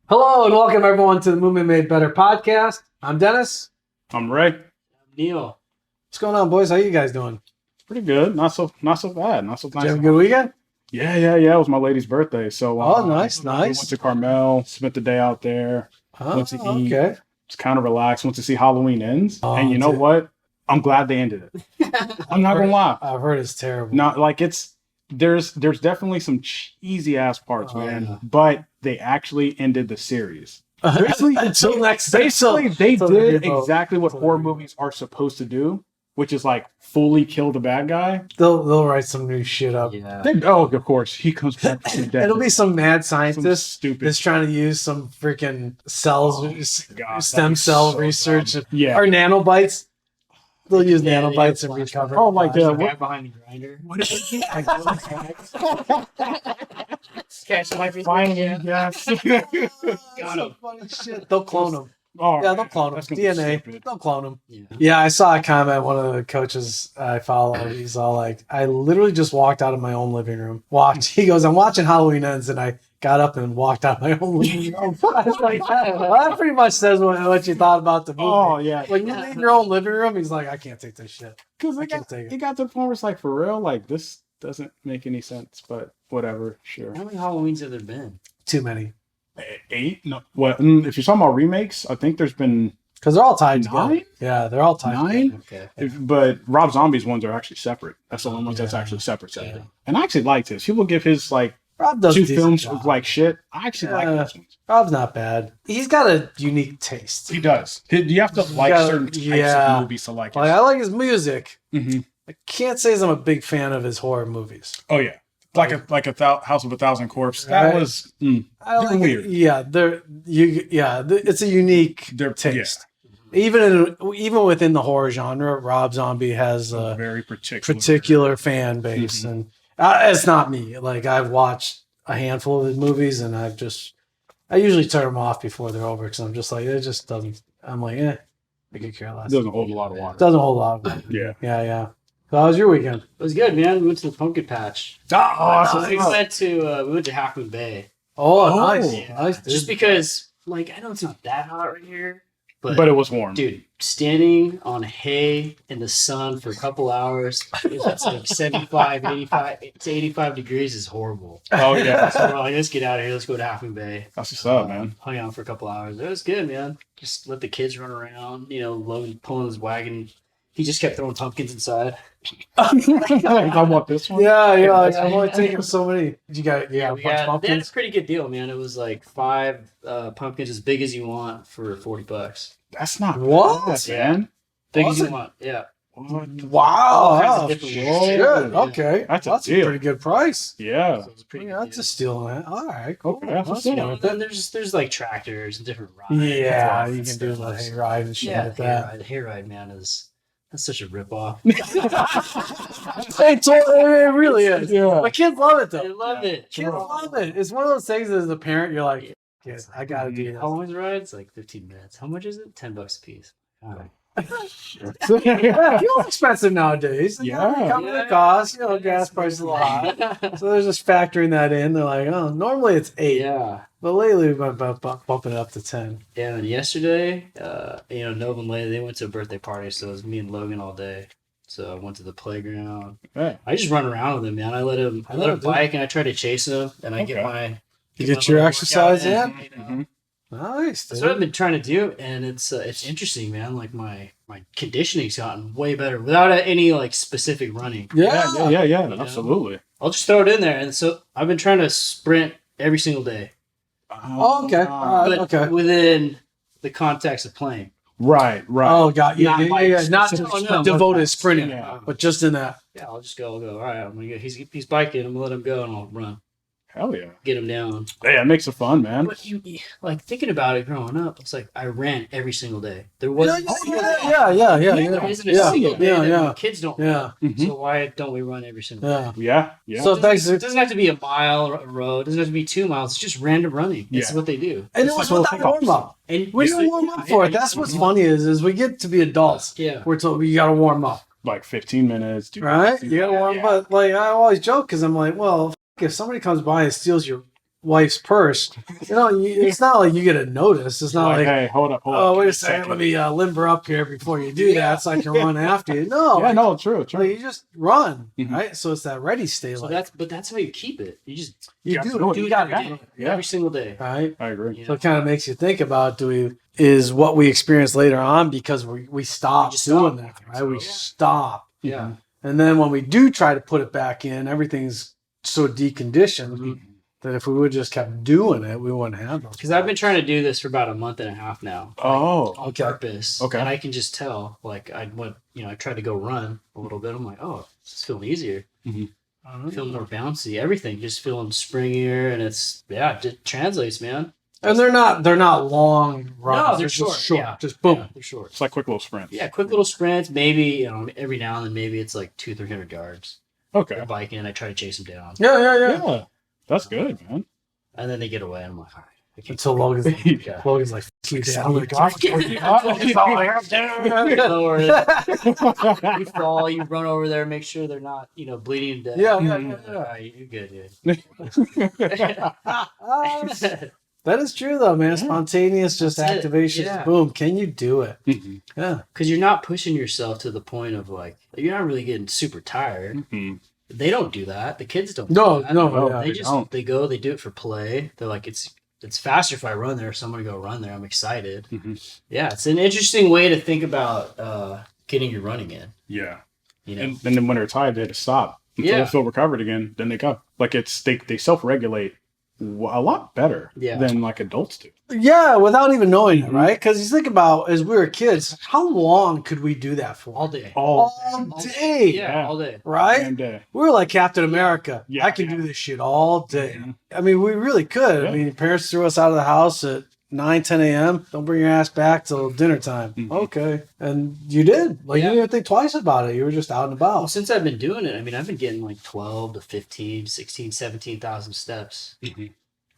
Hello and welcome everyone to the Movement Made Better podcast. I'm Dennis. I'm Ray. I'm Neal. What's going on, boys? How you guys doing? Pretty good. Not so bad. Not so Did you nice. have a good weekend? Yeah. It was my lady's birthday, so Nice. We went to Carmel, spent the day out there. Went to eat. Okay. Just kind of relaxed. Went to see Halloween Ends, and you know what? I'm glad they ended it. I'm not gonna lie. I've heard it's terrible. Not like there's definitely some cheesy ass parts, man. Yeah. But they actually ended the series. Basically, until next. Basically, they until did they exactly what until horror they- movies are supposed to do, which is like fully kill the bad guy. They'll write some new shit up. Yeah. Of course, he comes back from the dead. It'll be some mad Some scientist stupid. that's trying to use some freaking cells, God, stem that'd be cell so research, dumb. Yeah. or nanobites. They'll use Yeah, nanobites and flash recover. Oh, like The what- guy behind the grinder. What is it? Catch my Finally, yes. Got him. Funny shit. They'll clone them. Oh, Yeah, they'll clone them. that's gonna be DNA. stupid. They'll clone them. Yeah. Yeah, I saw a comment. One of the coaches I follow, he's all like, I literally just walked out of my own living room. He goes, I'm watching Halloween Ends, and I got up and walked out of my own living room. I was like, well, that pretty much says what you thought about the movie. Oh yeah, When you leave your own living room, he's like, I can't take this shit. because I can't take it. it got to the point where it's like, for real, like this doesn't make any sense. But whatever, sure. How many Halloweens have there been? Too many. 8? No. What? If you're talking about remakes, I think there's been Because they're all tied 9? together. Yeah, they're all tied 9. together. Okay. But Rob Zombie's ones are actually separate. That's the only ones that's Yeah. actually separate. Yeah. And I actually liked his. People give his like Rob does a 2 decent films job. of like shit. I actually like Yeah. those ones. Rob's not bad. He's got a unique taste. He does. You have to like gotta- certain types yeah. of movies to like it. Like, I like his music. hmm I can't say I'm a big fan of his horror movies. Oh yeah, like a House of a Thousand Corpses. That Right. was I They're like weird. It. Yeah, it's a unique They're- taste. Even within the horror genre, Rob Zombie has a very particular. particular fan base, Mhm. and it's not me. Like, I've watched a handful of his movies, and I usually turn them off before they're over because I'm just like, it just doesn't. I'm like, I could care less. Doesn't hold a lot of water. Doesn't hold a lot of it. Yeah. Yeah. So how was your weekend? It was good, man. We went to the pumpkin patch. Oh, We went to Half Moon Bay. Oh, nice. Yeah. Nice, dude. Just because, like, I know it's not that hot right here, But it was warm. dude, standing on hay in the sun for a couple hours, it's like 75, 85 to 85 degrees is horrible. Oh yeah, So we're like, let's get out of here. Let's go to Half Moon Bay. that's what's up, man. Hung out for a couple hours. It was good, man. Just let the kids run around. You know, Logan pulling his wagon. He just kept throwing pumpkins inside. I want this one. Yeah. Yeah. I'm only taking so many. You got We a bunch of got, they had a pumpkins. pretty good deal, man. It was like 5 pumpkins as big as you want for $40. That's not What? bad, man. Big Was as you it? want, yeah. Wow. kinds of Oh, different shit. ones. Yeah. Okay. That's a That's deal. pretty good price. Yeah. So it was a pretty Yeah, good that's deal. a steal, man. All right, cool. Okay, that's what's You up. know, and then there's like tractors and different rides. Yeah, and you can do stuff. the hayride and shit Yeah, like the that. hayride. The hayride, man, that's such a ripoff. It really is. Yeah. My kids love it I though. love it. Kids love it. It's one of those things as a parent, you're like, yes, I gotta do this. How long is the ride? It's like 15 minutes. How much is it? $10 a piece. All right. Yeah, fuel's expensive nowadays. Yeah. Come with the cost, gas prices a lot. So they're just factoring that in. They're like, oh, normally it's 8, Yeah. but lately we've been bumping it up to 10. Yeah, and yesterday, Nova and Leia, they went to a birthday party, so it was me and Logan all day. So I went to the playground. Yeah. I just run around with him, man. I let him bike and I try to chase him, and I get Okay. my You my get your little exercise workout in? you know. Mhm. Nice. That's what I've Dude. been trying to do, and it's interesting, man. Like my conditioning's gotten way better without any like specific running. Yeah. Yeah. know? Absolutely. I'll just throw it in there, and so I've been trying to sprint every single day, Oh, okay. All right. but Okay. within the context of playing. Right. Oh, God. Yeah. Not Not specific- just no, devoted sprinting, Yeah. but just in that. Yeah, I'll just go. All right, I'm gonna go. He's biking. I'm gonna let him go, and I'll run, Hell yeah. get him down. Yeah, it makes it fun, man. But you like thinking about it growing up, it's like I ran every single day. There wasn't. Yeah. There isn't a single day that Yeah. the kids don't. Yeah. Mhm. So why don't we run every single day? Yeah. Yeah. So It thanks. doesn't have to be a mile or a road. It doesn't have to be 2 miles. It's just random running. It's Yeah. what they do. And it It's was like with little that warm up. And We Yeah. didn't warm up for it. That's what's funny is we get to be adults. Yeah. We're told we got to warm up, Like 15 minutes. right? You got to warm up. But like I always joke because I'm like, well, if somebody comes by and steals your wife's purse, it's not like you get a notice. It's not like, hey, hold up. oh, wait a second, let me limber up here before you do that so I can run after you. No. Yeah, no, true. Like, you just run, right? So it's that ready state. So that's how you keep it. You just you do it it every single day. right? I agree. Yeah. So it kind of makes you think about is what we experience later on because we stop doing that, right? We stop. Yeah. And then when we do try to put it back in, everything's so deconditioned that if we would just kept doing it, we wouldn't have those. Because I've been trying to do this for about a month and a half now. On Purpose. Okay. And I can just tell, like, I tried to go run a little bit. I'm like, oh, it's feeling easier. Mm-hmm. Feeling more bouncy. Everything just feeling springier, and it translates, man. And they're not long runs. No, they're short. Just short. Yeah. Just boom. Yeah, they're short. It's like quick little sprints. Yeah, quick little sprints. Maybe every now and then, maybe it's like 200-300 yards. Okay. They're biking, and I try to chase them down. Yeah. That's good, man. And then they get away, and I'm like, all right. Until Logan's like, you down. Like, Lower it. You fall, you run over there, make sure they're not, bleeding to death. Yeah. All right, you're good, dude. That is true, though, man. Spontaneous just activation. Yeah. Boom. Can you do it? Mm-hmm. Yeah. Because you're not pushing yourself to the point of, like, you're not really getting super tired. Mm-hmm. They don't do that. The kids don't No, do that. no, yeah, They they just, don't. they go, they do it for play. They're like, it's faster if I run there. So I'm going to go run there. I'm excited. Mm-hmm. Yeah, it's an interesting way to think about getting your running in. Yeah. You know? And then when they're tired, they had to stop until they feel recovered again. Then they go. Like they self-regulate a lot better than like adults do. Yeah, without even knowing it, right? Because you think about, as we were kids, how long could we do that for? All day. All day. Yeah, all day. Right? Damn day. We were like Captain America. Yeah, I can do this shit all day. Mhm. I mean, we really could. Yeah. I mean, parents threw us out of the house at 9, 10 a.m. Don't bring your ass back till dinner time. Mhm. Okay. And you did. Like, you didn't even think twice about it. You were just out and Well, about. since I've been doing it, I mean, I've been getting like 12 to 15, 16, 17,000 steps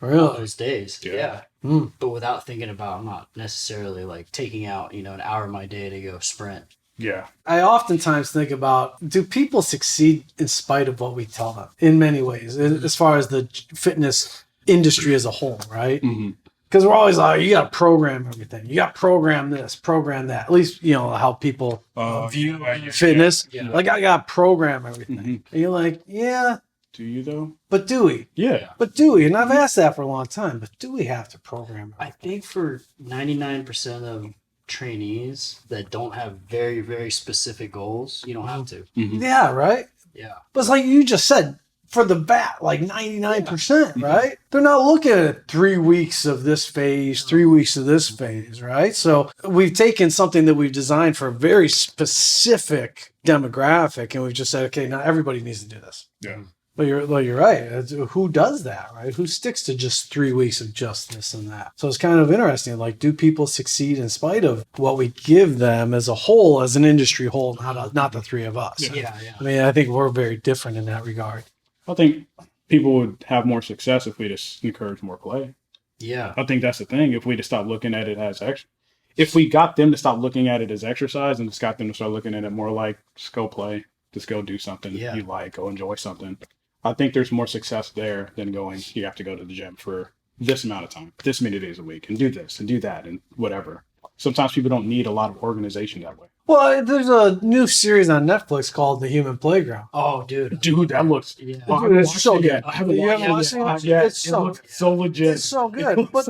all Really? those days. Yeah. Mm. But without thinking about, I'm not necessarily like taking out, an hour of my day to go sprint. Yeah. I oftentimes think about, do people succeed in spite of what we tell them? In many ways, as far as the fitness industry as a whole, right? Mm-hmm. Because we're always like, you got to program everything. You got to program this, program that. At least, how people view fitness. Yeah. Like, I got to program everything. Mm-hmm. And you're like, yeah, Do you though? but do we? Yeah. But do we? And I've asked that for a long time, but do we have to program I everything? think for 99% of trainees that don't have very, very specific goals, you don't have to. Mm-hmm. Yeah, right? Yeah. But it's like you just said, for the bat, like 99%, right? They're not looking at 3 weeks of this phase, 3 weeks of this phase, right? So we've taken something that we've designed for a very specific demographic, and we've just said, okay, now everybody needs to do this. Yeah. But you're right. Who does that, right? Who sticks to just 3 weeks of just this and that? So it's kind of interesting. Like, do people succeed in spite of what we give them as a whole, as an industry whole, not the three of us? Yeah. I mean, I think we're very different in that regard. I think people would have more success if we just encourage more play. Yeah. I think that's the thing. If we just stop looking at it as if we got them to stop looking at it as exercise and just got them to start looking at it more like, just go play, just go do something you like, go enjoy something. I think there's more success there than going, you have to go to the gym for this amount of time, this many days a week, and do this and do that and whatever. Sometimes people don't need a lot of organization that way. Well, there's a new series on Netflix called The Human Playground. Oh, dude. Dude, that looks... Yeah. Dude, it's so good. I haven't You haven't watched watched it it? yet. It's so- So legit. It's so good. But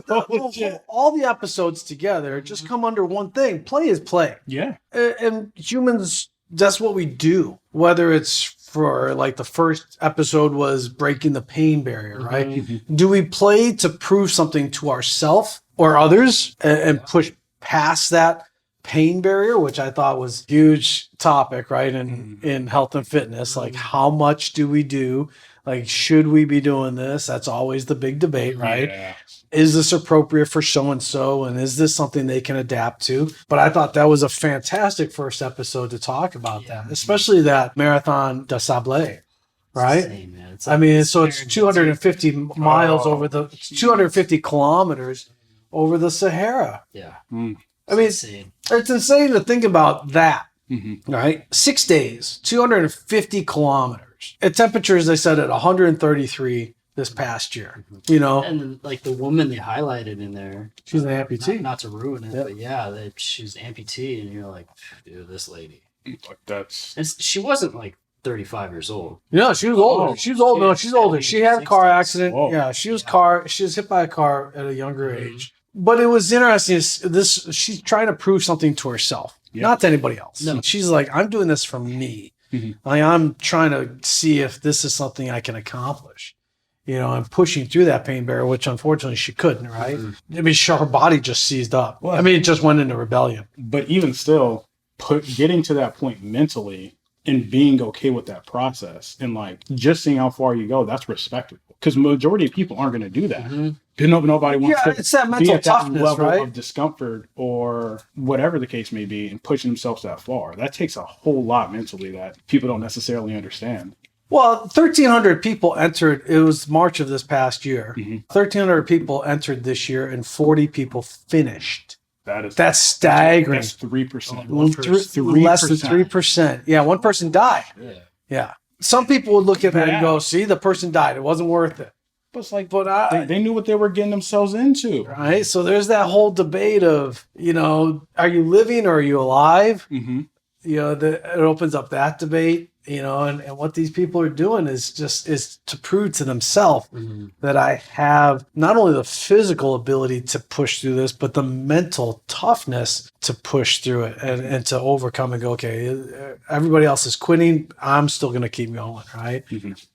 all the episodes together just come under one thing. Play is play. Yeah. And humans, that's what we do. Whether it's for, like, the first episode was breaking the pain barrier, right? Mm-hmm. Do we play to prove something to ourselves or others and push past that pain barrier, which I thought was a huge topic, right? In health and fitness, like, how much do we do? Like, should we be doing this? That's always the big debate, right? Yeah. Is this appropriate for so-and-so? And is this something they can adapt to? But I thought that was a fantastic first episode to talk about that, especially that Marathon Des Sables, right? Insane, man. It's I mean, so it's 250 miles over 250 kilometers over the Sahara. Yeah. I mean, Insane. it's insane to think about that, Mm-hmm. right? 6 days, 250 kilometers. At temperatures, they said at 133 this past year. You know, And then, like the woman they highlighted in there, she's an amputee. not to ruin it, but yeah, she's amputee, and you're like, dude, this lady. Like that's. And she wasn't like 35 years old. No, she was older. She was old. No, she's older. She had a car 60s. accident. Whoa. Yeah, she was hit by a car at a younger age. But it was interesting. She's trying to prove something to herself, not to anybody else. No. She's like, I'm doing this for me. Like, I'm trying to see if this is something I can accomplish. You know, I'm pushing through that pain barrier, which unfortunately she couldn't, right? I mean, her body just seized up. Well, I mean, it just went into rebellion. But even still, getting to that point mentally and being okay with that process and like just seeing how far you go, that's respectable. Because majority of people aren't going to do that. Nobody wants to it's that be mental at that toughness, level right? of discomfort or whatever the case may be and pushing themselves that far. That takes a whole lot mentally that people don't necessarily understand. Well, 1,300 people entered. It was March of this past year. 1,300 people entered this year, and 40 people finished. That's staggering. That's 3%. Less than 3%. Yeah, one person died. Yeah. Some people would look at that and go, "See, the person died. It wasn't worth it." But it's like, they knew what they were getting themselves into, right? So there's that whole debate of, you know, are you living or are you alive? You know, it opens up that debate. You know, and what these people are doing is to prove to themselves that I have not only the physical ability to push through this, but the mental toughness to push through it and to overcome and go, okay, everybody else is quitting. I'm still going to keep going, right?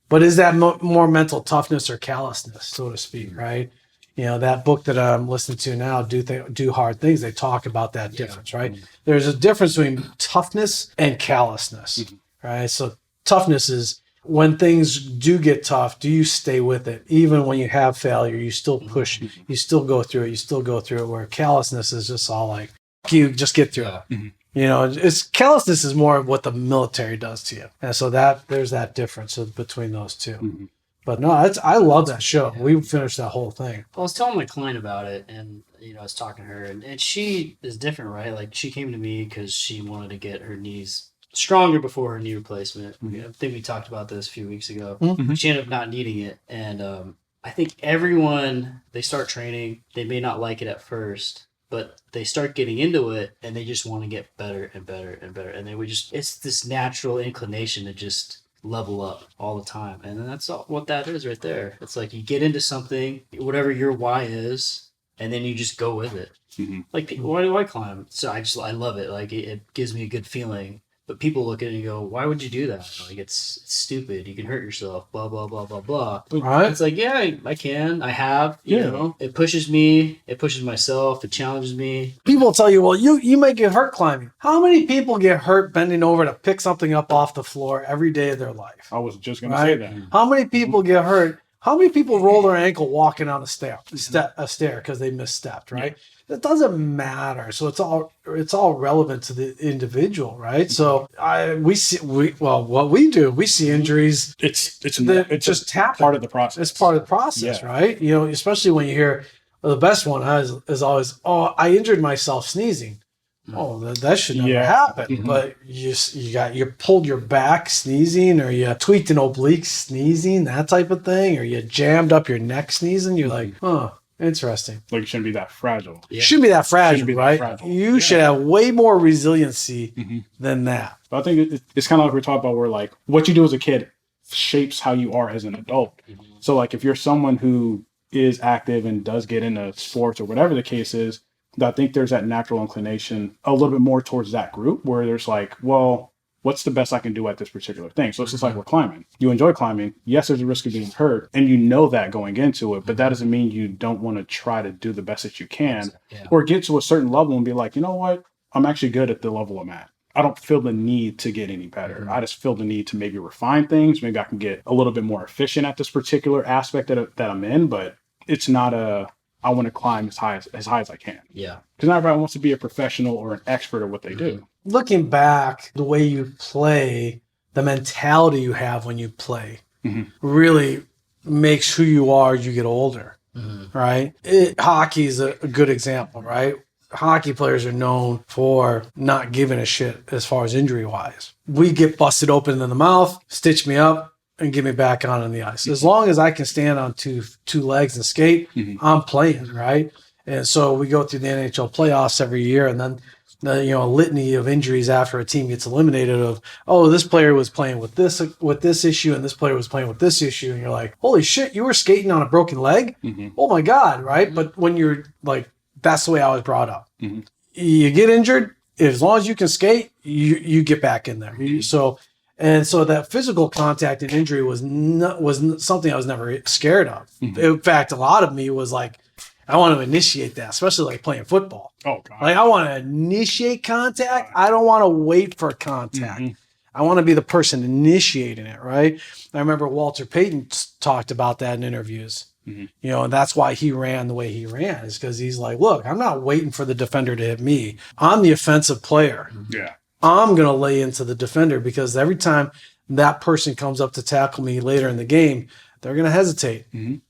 But is that more mental toughness or callousness, so to speak, right? You know, that book that I'm listening to now, Do Hard Things, they talk about that difference, right? There's a difference between toughness and callousness. Right. So toughness is when things do get tough, do you stay with it? Even when you have failure, you still push, you still go through it, where callousness is just all like, you just get through it. You know, callousness is more of what the military does to you. And so there's that difference between those two. But no, I love that show. Yeah. We finished that whole thing. I was telling my client about it, and you know, I was talking to her, and she is different, right? Like she came to me because she wanted to get her knees stronger before her knee replacement. I think we talked about this a few weeks ago. She ended up not needing it. And I think everyone, they start training, they may not like it at first, but they start getting into it and they just want to get better and better and better. And it's this natural inclination to just level up all the time. And that's what that is right there. It's like you get into something, whatever your why is, and then you just go with it. Like, why do I climb? So I love it. Like it gives me a good feeling. But people look at it and go, why would you do that? Like, it's stupid. You can hurt yourself, blah, blah, blah, blah, blah. Right. It's like, yeah, I can. I have. You know, it pushes me. It pushes myself. It challenges me. People tell you, well, you may get hurt climbing. How many people get hurt bending over to pick something up off the floor every day of their life? I was just going to say that. How many people get hurt? How many people roll their ankle walking on a stair because they misstepped, right? It doesn't matter. So it's all relevant to the individual, right? So we see injuries. It's just happen. Part of the process. It's part of the process, right? You know, especially when you hear the best one is always, "Oh, I injured myself sneezing." Oh, that should never happen. But you pulled your back sneezing, or you tweaked an oblique sneezing, that type of thing, or you jammed up your neck sneezing. You're like, oh, interesting. Like, you shouldn't be that fragile. You shouldn't be that fragile, right? You should have way more resiliency than that. But I think it's kind of like we're talking about, where like what you do as a kid shapes how you are as an adult. So like if you're someone who is active and does get into sports or whatever the case is, I think there's that natural inclination a little bit more towards that group, where there's like, well, what's the best I can do at this particular thing? So it's just like with climbing. You enjoy climbing. Yes, there's a risk of being hurt, and you know that going into it, but that doesn't mean you don't want to try to do the best that you can, or get to a certain level and be like, you know what? I'm actually good at the level I'm at. I don't feel the need to get any better. I just feel the need to maybe refine things. Maybe I can get a little bit more efficient at this particular aspect that I'm in, but it's not I want to climb as high as I can. Yeah. Because not everybody wants to be a professional or an expert at what they do. Looking back, the way you play, the mentality you have when you play really makes who you are as you get older, right? Hockey is a good example, right? Hockey players are known for not giving a shit as far as injury-wise. We get busted open in the mouth, stitch me up, and get me back on the ice. As long as I can stand on two legs and skate, I'm playing, right? And so we go through the NHL playoffs every year, and then the litany of injuries after a team gets eliminated of, oh, this player was playing with this issue and this player was playing with this issue, and you're like, holy shit, you were skating on a broken leg? Oh my God, right? But when you're like, that's the way I was brought up. You get injured, as long as you can skate, you get back in there. So that physical contact and injury was something I was never scared of. In fact, a lot of me was like, I want to initiate that, especially like playing football. Oh God! Like I want to initiate contact. I don't want to wait for contact. I want to be the person initiating it, right? I remember Walter Payton talked about that in interviews. And that's why he ran the way he ran, is because he's like, look, I'm not waiting for the defender to hit me. I'm the offensive player. Yeah. I'm going to lay into the defender, because every time that person comes up to tackle me later in the game, they're going to hesitate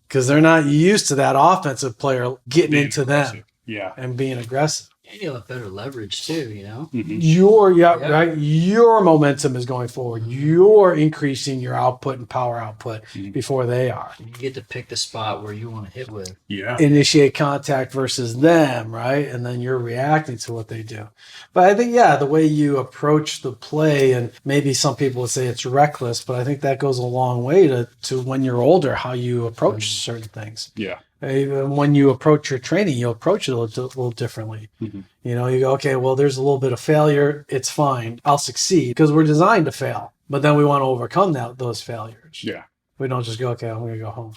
because they're not used to that offensive player getting into them and being aggressive. And you'll have better leverage too, Right. Your momentum is going forward. You're increasing your output and power output before they are. You get to pick the spot where you want to hit with. Yeah. Initiate contact versus them, right? And then you're reacting to what they do. But I think, the way you approach the play, and maybe some people would say it's reckless, but I think that goes a long way to when you're older, how you approach certain things. Yeah. Even when you approach your training, you approach it a little differently. You go, okay, well, there's a little bit of failure. It's fine. I'll succeed, because we're designed to fail. But then we want to overcome those failures. Yeah. We don't just go, okay, I'm going to go home.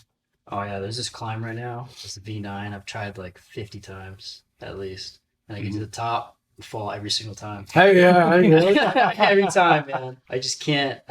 Oh, yeah, there's this climb right now. It's the V9. I've tried like 50 times at least. And I get to the top, fall every single time. Hey, Every time, man. I just can't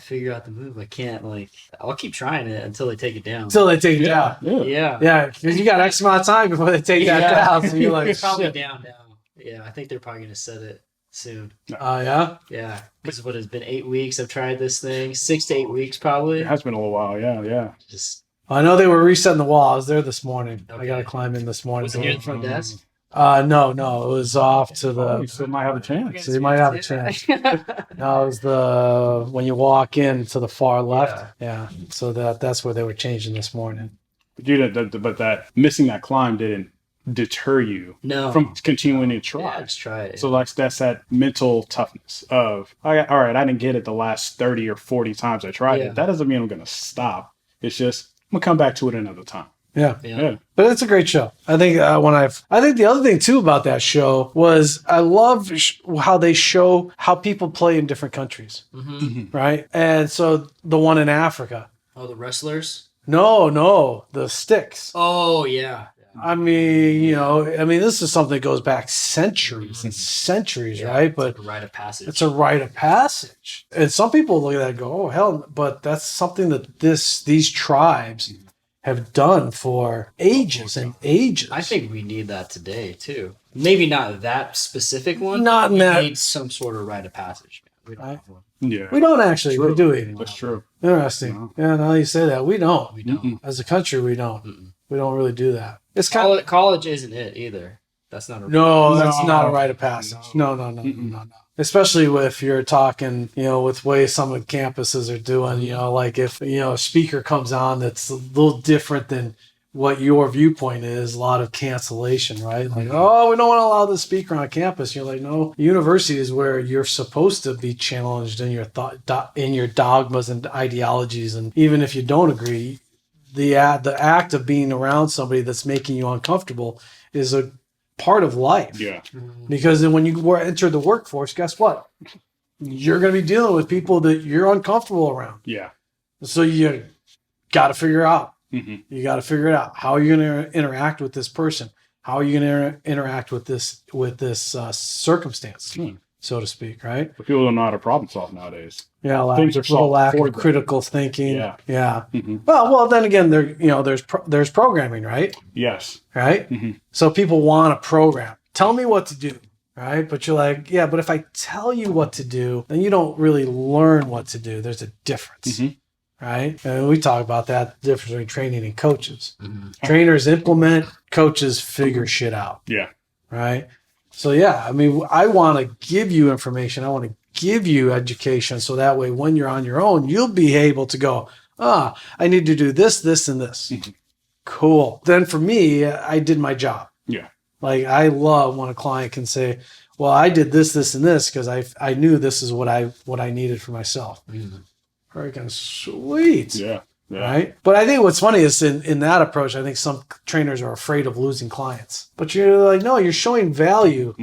figure out the move. I can't, I'll keep trying it until they take it down. Until they take it down. Yeah. Yeah, because you got X amount of time before they take that down. So you're like, it's probably shit. down now. Yeah, I think they're probably going to set it soon. Yeah? Yeah, because what has been 8 weeks I've tried this thing. 6 to 8 weeks probably. It has been a little while, yeah. Just I know they were resetting the wall. I was there this morning. Okay. I got to climb in this morning. was it near the front desk? No, it was off to the. You still might have a chance. So you might have a chance. No, it was when you walk in to the far left. Yeah. So that's where they were changing this morning. But that missing that climb didn't deter you from continuing to try. Yeah, just try it. So that's that mental toughness of, all right, I didn't get it the last 30 or 40 times I tried it. That doesn't mean I'm going to stop. It's just, I'm going to come back to it another time. Yeah. But it's a great show. I think I think the other thing too about that show was I love how they show how people play in different countries, right? And so the one in Africa. Oh, the wrestlers? No, the sticks. Oh, yeah. I mean, this is something that goes back centuries and centuries, right? But it's like a rite of passage. It's a rite of passage. And some people look at that and go, oh, hell, but that's something that these tribes have done for ages and ages. I think we need that today, too. Maybe not that specific one. Not in that. We need some sort of rite of passage. We don't have one. Yeah. We don't actually. True. We do it. That's true. Interesting. No. Yeah, now you say that. We don't. We don't. As a country, we don't. We don't really do that. It's College isn't it either. That's not a that's not a rite of passage. No. Especially if you're talking, with way some of the campuses are doing, like if, a speaker comes on that's a little different than what your viewpoint is, a lot of cancellation, right? Like, oh, we don't want to allow the speaker on campus. You're like, no, university is where you're supposed to be challenged in your in your dogmas and ideologies. And even if you don't agree, the act of being around somebody that's making you uncomfortable is a part of life. Yeah. Because then when you enter the workforce, guess what? You're going to be dealing with people that you're uncomfortable around. Yeah. So you got to figure out. You got to figure it out. How are you going to interact with this person? How are you going to interact with this circumstance, so to speak, right? But people don't know how to problem solve nowadays. Yeah, things are solved lack for of them. critical thinking. Yeah. Well, then again, there's programming, right? Yes. Right. So people want a program. Tell me what to do, right? But you're like, yeah, but if I tell you what to do, then you don't really learn what to do. There's a difference. Right? And we talk about that, the difference between training and coaches. Trainers implement, coaches figure shit out. Yeah. Right? So, yeah, I mean, I want to give you information. I want to give you education so that way when you're on your own, you'll be able to go, I need to do this, this, and this. Cool. Then for me, I did my job. Yeah. Like I love when a client can say, well, I did this, this, and this because I knew this is what I needed for myself. Very kind of sweet. Yeah. Right. But I think what's funny is in that approach, I think some trainers are afraid of losing clients. But you're like, no, you're showing value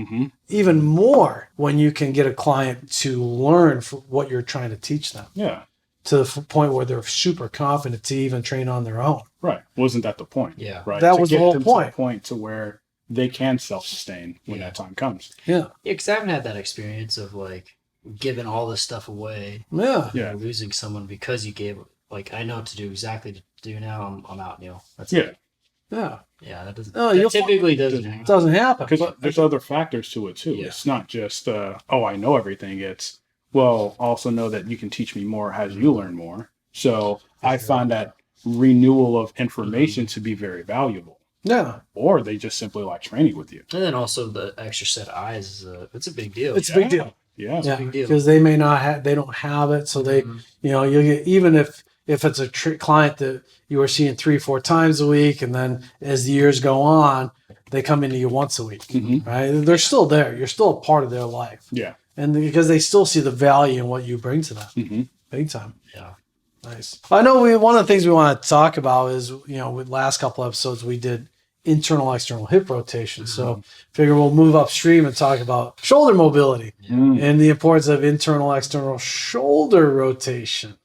even more when you can get a client to learn what you're trying to teach them. Yeah. To the point where they're super confident to even train on their own. Right. Wasn't that the point? Yeah. Right. That to was get the whole them point. To the point to where they can self-sustain when that time comes. Yeah. Yeah, because I haven't had that experience of like giving all this stuff away. Yeah. Yeah. Losing someone because you gave. Like I know what to do exactly to do now. I'm out, Neal. That's Yeah. it. Yeah. Yeah, that doesn't. No, that typically doesn't happen. It doesn't happen. Because there's other factors to it too. Yeah. It's not just I know everything. It's also know that you can teach me more as you learn more. So I find that renewal of information to be very valuable. Yeah. Or they just simply like training with you. And then also the extra set of eyes it's a big deal. It's a big deal. Yeah. Yeah. big deal. Because they may not have, they don't have it. So they, you'll get, even if it's a client that you are seeing 3-4 times a week, and then as the years go on, they come into you once a week, right? They're still there. You're still a part of their life. Yeah. And because they still see the value in what you bring to them. Big time. Yeah. Nice. I know one of the things we want to talk about is, with last couple episodes, we did internal, external hip rotation. So figure we'll move upstream and talk about shoulder mobility and the importance of internal, external shoulder rotation.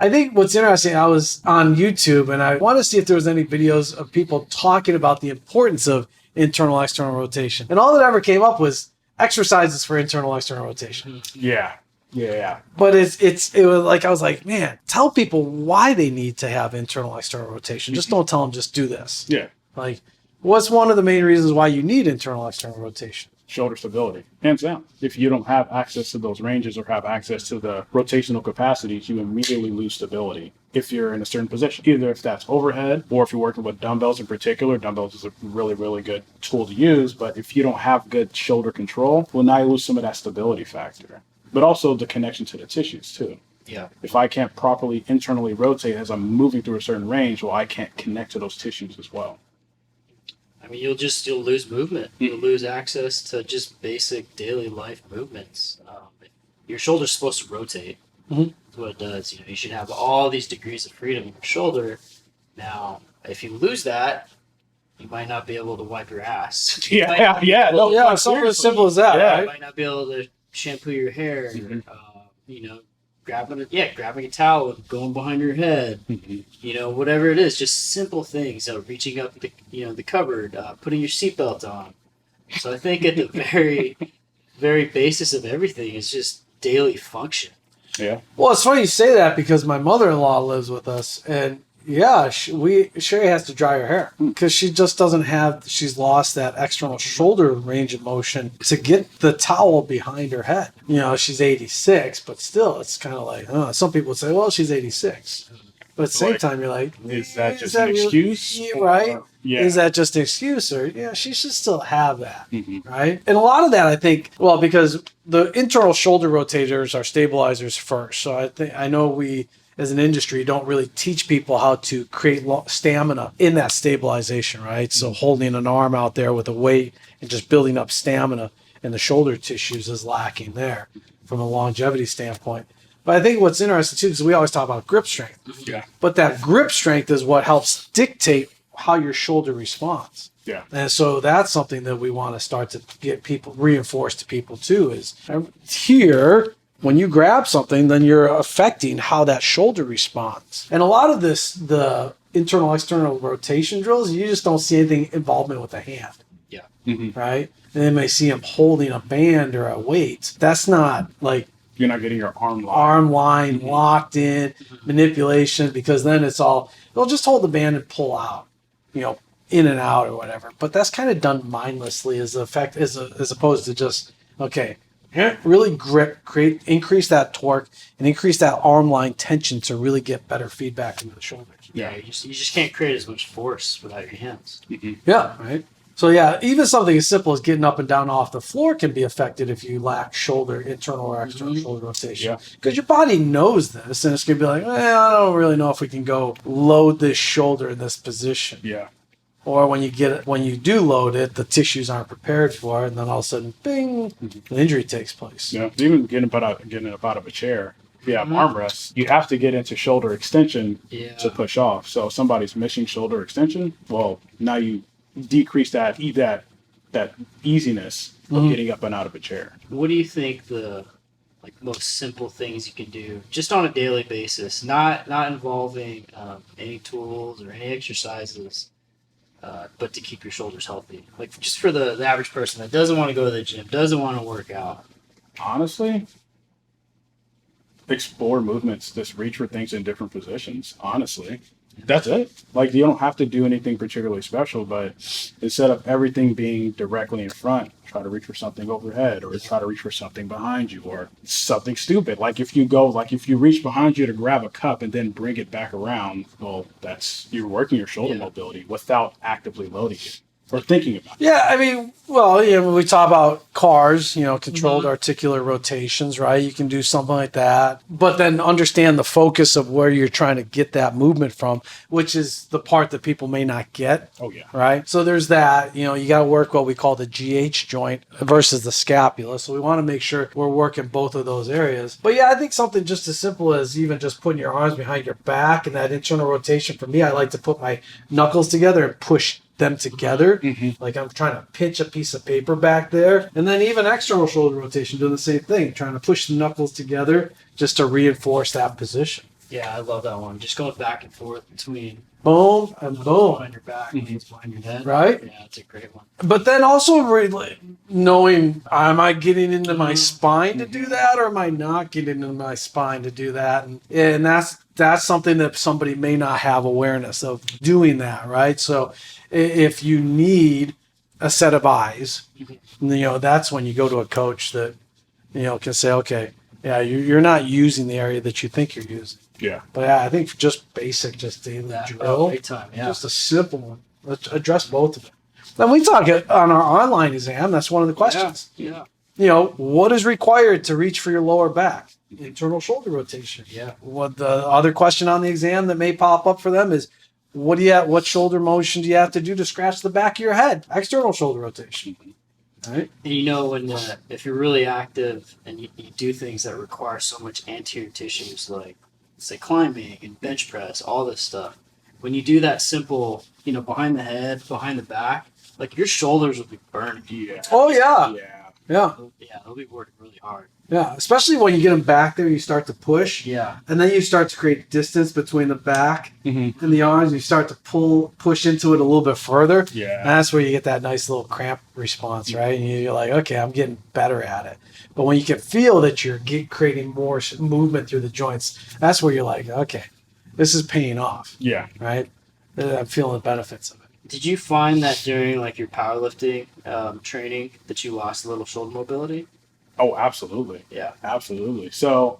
I think what's interesting, I was on YouTube and I want to see if there was any videos of people talking about the importance of internal, external rotation. And all that ever came up was exercises for internal, external rotation. Yeah. Yeah. But it was like, I was like, man, tell people why they need to have internal, external rotation. Just don't tell them just do this. Yeah. Like, what's one of the main reasons why you need internal, external rotation? Shoulder stability, hands down. If you don't have access to those ranges or have access to the rotational capacities, you immediately lose stability if you're in a certain position. Either if that's overhead or if you're working with dumbbells in particular. Dumbbells is a really, really good tool to use. But if you don't have good shoulder control, well, now you lose some of that stability factor. But also the connection to the tissues too. Yeah. If I can't properly internally rotate as I'm moving through a certain range, well, I can't connect to those tissues as well. I mean, you'll lose movement. You'll lose access to just basic daily life movements. Your shoulder's supposed to rotate. That's what it does. You should have all these degrees of freedom in your shoulder. Now, if you lose that, you might not be able to wipe your ass. Something as simple as that, right? You might not be able to shampoo your hair. Grabbing a towel and going behind your head. Whatever it is, just simple things. Reaching up the cupboard, putting your seatbelt on. So I think at the very, very basis of everything is just daily function. Yeah. Well, it's funny you say that because my mother-in-law lives with us, and Sherry has to dry her hair because she just doesn't have. She's lost that external shoulder range of motion to get the towel behind her head. She's 86, but still, it's kind of like some people would say, "Well, she's 86," but at the same time, you're like, "Is that just an excuse?" Right? Yeah. Is that just an excuse, or she should still have that, right? And a lot of that, I think, because the internal shoulder rotators are stabilizers first. So I know we, as an industry, don't really teach people how to create stamina in that stabilization, right? So holding an arm out there with a weight and just building up stamina in the shoulder tissues is lacking there from a longevity standpoint. But I think what's interesting too, because we always talk about grip strength. Yeah. But that grip strength is what helps dictate how your shoulder responds. Yeah. And so that's something that we want to start to get people, reinforce to people too, is here, when you grab something, then you're affecting how that shoulder responds. And a lot of this, the internal, external rotation drills, you just don't see anything involvement with the hand. Yeah. Right? And they may see him holding a band or a weight. That's not like... You're not getting your arm line locked in, manipulation, because then they'll just hold the band and pull out, in and out or whatever. But that's kind of done mindlessly as opposed to just, okay, really grip, increase that torque and increase that arm line tension to really get better feedback into the shoulders. Yeah, you just can't create as much force without your hands. Yeah, right. So yeah, even something as simple as getting up and down off the floor can be affected if you lack internal or external shoulder rotation. Because your body knows this, and it's gonna be like, I don't really know if we can go load this shoulder in this position. Yeah. Or when you do load it, the tissues aren't prepared for it, and then all of a sudden, bing, an injury takes place. Yeah. Even getting up out of a chair. If you have armrests, you have to get into shoulder extension to push off. So if somebody's missing shoulder extension, well, now you decrease that easiness of getting up and out of a chair. What do you think the most simple things you can do just on a daily basis, not involving any tools or any exercises, but to keep your shoulders healthy? Like just for the average person that doesn't want to go to the gym, doesn't want to work out. Honestly, explore movements, just reach for things in different positions. Honestly, that's it. Like, you don't have to do anything particularly special, but instead of everything being directly in front, try to reach for something overhead, or try to reach for something behind you, or something stupid. Like if you reach behind you to grab a cup and then bring it back around, well, you're working your shoulder mobility without actively loading it. Or thinking about it. Yeah, I mean, when we talk about cars, controlled articular rotations, right? You can do something like that. But then understand the focus of where you're trying to get that movement from, which is the part that people may not get. Oh, yeah. Right? So there's that. You got to work what we call the GH joint versus the scapula. So we want to make sure we're working both of those areas. But yeah, I think something just as simple as even just putting your arms behind your back and that internal rotation. For me, I like to put my knuckles together and push them together, like I'm trying to pinch a piece of paper back there. And then even external shoulder rotation, doing the same thing, trying to push the knuckles together just to reinforce that position. Yeah, I love that one. Just going back and forth between boom and boom behind your back, behind your head. Right? Yeah, it's a great one. But then also really knowing, am I getting into my spine to do that, or am I not getting into my spine to do that? And that's something that somebody may not have awareness of doing that, right? So if you need a set of eyes, that's when you go to a coach that, can say, okay, yeah, you're not using the area that you think you're using. Yeah. But yeah, I think just basic, just daily drill, big time, just a simple one. Let's address both of them. Then we talk on our online exam. That's one of the questions. Yeah. What is required to reach for your lower back? Internal shoulder rotation. Yeah. What the other question on the exam that may pop up for them is, what shoulder motion do you have to do to scratch the back of your head? External shoulder rotation. Right? And when if you're really active and you do things that require so much anterior tissues, like say climbing and bench press, all this stuff, when you do that simple, behind the head, behind the back, like your shoulders will be burning. Yeah. Oh yeah. Yeah, they'll be working really hard. Yeah, especially when you get them back there, you start to push. Yeah. And then you start to create distance between the back and the arms. You start to push into it a little bit further. Yeah. And that's where you get that nice little cramp response, right? And you're like, okay, I'm getting better at it. But when you can feel that you're creating more movement through the joints, that's where you're like, okay, this is paying off. Yeah. Right? I'm feeling the benefits of it. Did you find that during your powerlifting training that you lost a little shoulder mobility? Oh, absolutely. Yeah. Absolutely. So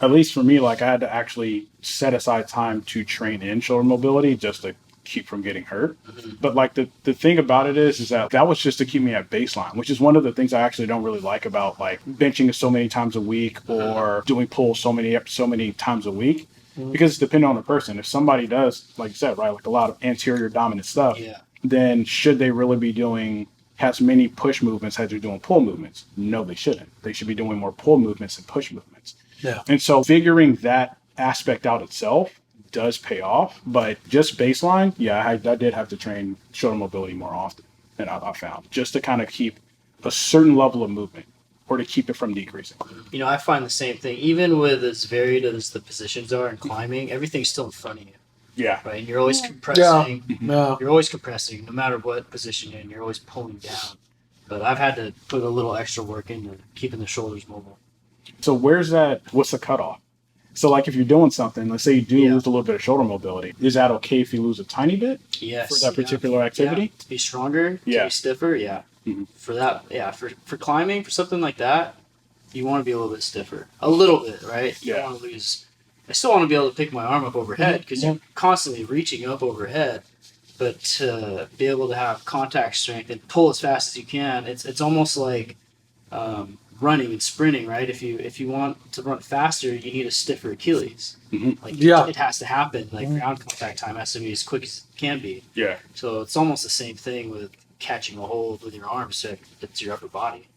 at least for me, I had to actually set aside time to train in shoulder mobility just to keep from getting hurt. But the thing about it is that was just to keep me at baseline, which is one of the things I actually don't really like about benching so many times a week or doing pulls so many times a week. Because it's dependent on the person. If somebody does, like you said, right, a lot of anterior dominant stuff, then should they really be doing as many push movements as they're doing pull movements? No, they shouldn't. They should be doing more pull movements than push movements. Yeah. And so figuring that aspect out itself does pay off. But just baseline, I did have to train shoulder mobility more often than I found, just to kind of keep a certain level of movement, or to keep it from decreasing. I find the same thing. Even with as varied as the positions are in climbing, everything's still in front of you. Yeah. Right? And you're always compressing. Yeah. You're always compressing, no matter what position you're in. You're always pulling down. But I've had to put a little extra work into keeping the shoulders mobile. So what's the cutoff? So if you're doing something, let's say you do lose a little bit of shoulder mobility, is that okay if you lose a tiny bit Yes. for that particular activity? Yeah. To be stronger, to be stiffer, For that, for climbing, for something like that, you want to be a little bit stiffer. A little bit, right? You don't want to lose. I still want to be able to pick my arm up overhead because you're constantly reaching up overhead. but to be able to have contact strength and pull as fast as you can, it's almost like running and sprinting, right? If you want to run faster, you need a stiffer Achilles. Like it has to happen. Like ground contact time has to be as quick as it can be. Yeah. So it's almost the same thing with catching a hold with your arms to it's your upper body.